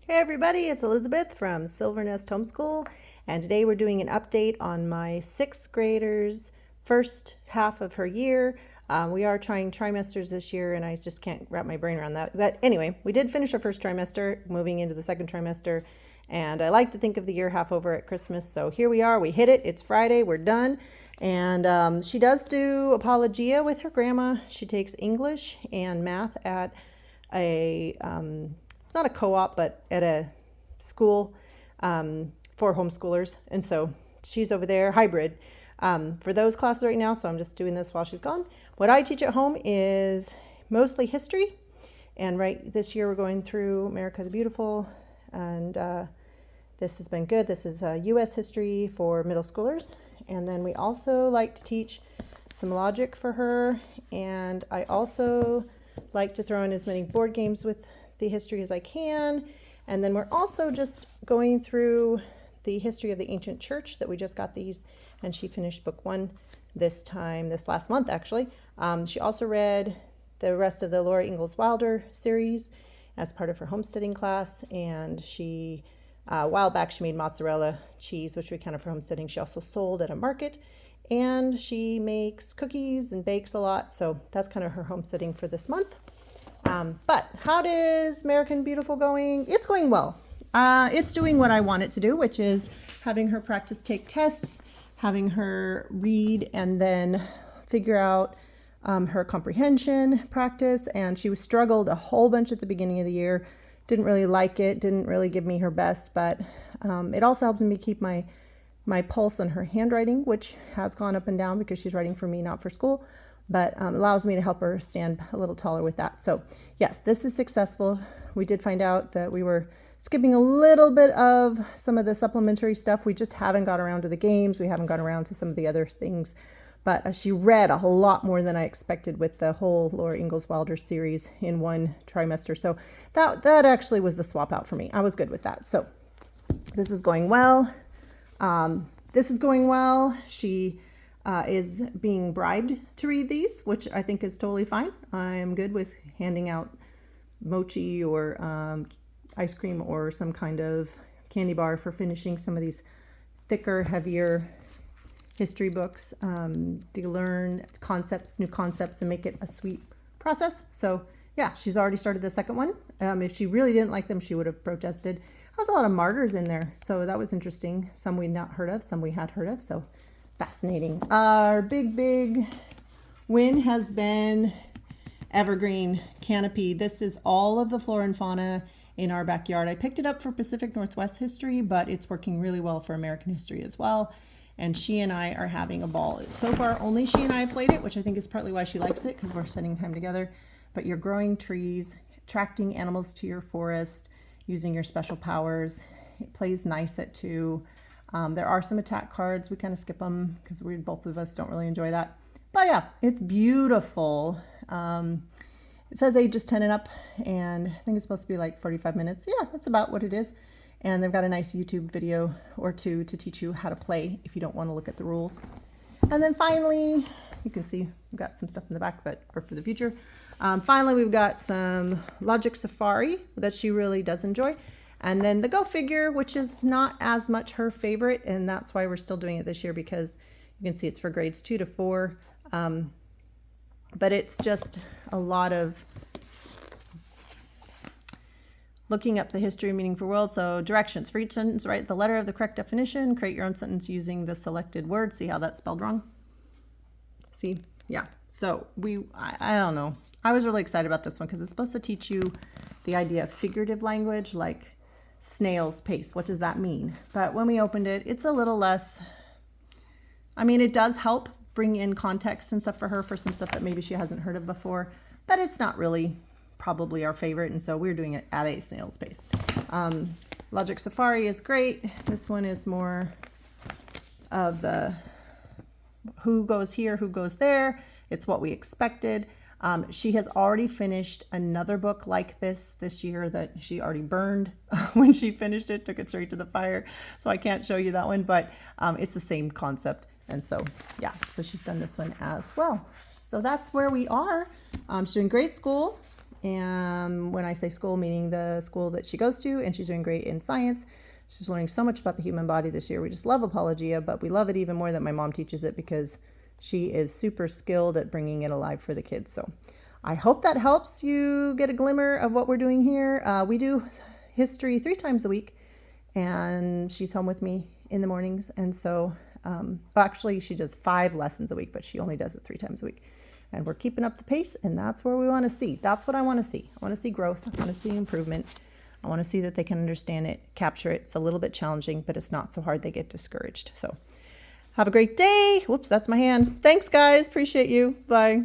Hey everybody, it's Elizabeth from Silver Nest Homeschool, and today we're doing an update on my sixth grader's first half of her year. We are trying trimesters this year, and I just can't wrap my brain around that. But anyway, we did finish our first trimester, moving into the second trimester, and I like to think of the year half over at Christmas. So here we are, we hit it. It's Friday, we're done. And she does do apologia with her grandma. She takes English and math at a it's not a co-op, but at a school for homeschoolers. And so she's over there, hybrid, for those classes right now. So I'm just doing this while she's gone. What I teach at home is mostly history. And right this year we're going through America the Beautiful. And this has been good. This is U.S. history for middle schoolers. And then we also like to teach some logic for her. And I also like to throw in as many board games with the history as I can. And then we're also just going through the history of the ancient church that we just got these, and she finished book 1 this last month actually. She also read the rest of the Laura Ingalls Wilder series as part of her homesteading class, and she a while back she made mozzarella cheese, which we counted for homesteading. She also sold at a market, and she makes cookies and bakes a lot, so that's kind of her homesteading for this month. But how is American Beautiful going? It's going well. It's doing what I want it to do, which is having her practice take tests, having her read and then figure out her comprehension practice. And she struggled a whole bunch at the beginning of the year. Didn't really like it, didn't really give me her best, but it also helped me keep my pulse on her handwriting, which has gone up and down because she's writing for me, not for school, but allows me to help her stand a little taller with that. So yes, this is successful. We did find out that we were skipping a little bit of some of the supplementary stuff. We just haven't got around to the games. We haven't got around to some of the other things, but she read a whole lot more than I expected with the whole Laura Ingalls Wilder series in one trimester. So that actually was the swap out for me. I was good with that. So this is going well. She is being bribed to read these, which I think is totally fine. I am good with handing out mochi or ice cream or some kind of candy bar for finishing some of these thicker, heavier history books, to learn new concepts and make it a sweet process. So yeah, she's already started the second one. If she really didn't like them, she would have protested. There's a lot of martyrs in there, so that was interesting. Some we'd not heard of, some we had heard of, so fascinating. Our big win has been evergreen canopy. This is all of the flora and fauna in our backyard. I picked it up for Pacific Northwest history, but it's working really well for American history as well. And she and I are having a ball. So far, only she and I have played it, which I think is partly why she likes it, because we're spending time together. But you're growing trees, attracting animals to your forest, using your special powers. It plays nice at 2. There are some attack cards. We kind of skip them because both of us don't really enjoy that. But yeah, it's beautiful. It says ages 10 and up, and I think it's supposed to be like 45 minutes. Yeah, that's about what it is. And they've got a nice YouTube video or 2 to teach you how to play if you don't want to look at the rules. And then finally, you can see we've got some stuff in the back that are for the future. Finally, we've got some Logic Safari that she really does enjoy. And then the Go Figure, which is not as much her favorite, and that's why we're still doing it this year, because you can see it's for grades 2 to 4. But it's just a lot of looking up the history of meaningful world. So directions for each sentence: write the letter of the correct definition, create your own sentence using the selected word. See how that's spelled wrong? See? Yeah. So I don't know. I was really excited about this one because it's supposed to teach you the idea of figurative language, like snail's pace. What does that mean? But when we opened it, it's a little less, it does help bring in context and stuff for her for some stuff that maybe she hasn't heard of before, but it's not really probably our favorite, and so we're doing it at a snail's pace. Logic Safari is great. This one is more of the who goes here, who goes there. It's what we expected. She has already finished another book like this year that she already burned when she finished it, took it straight to the fire. So I can't show you that one, but it's the same concept. And so, yeah, so she's done this one as well. So that's where we are. She's doing great school. And when I say school, meaning the school that she goes to, and she's doing great in science. She's learning so much about the human body this year. We just love apologia, but we love it even more that my mom teaches it because she is super skilled at bringing it alive for the kids. So I hope that helps you get a glimmer of what we're doing here. We do history 3 times a week, and she's home with me in the mornings. And so, actually, she does 5 lessons a week, but she only does it 3 times a week. And we're keeping up the pace, and that's where we want to see. That's what I want to see. I want to see growth. I want to see improvement. I want to see that they can understand it, capture it. It's a little bit challenging, but it's not so hard they get discouraged. So have a great day. Whoops, that's my hand. Thanks, guys. Appreciate you. Bye.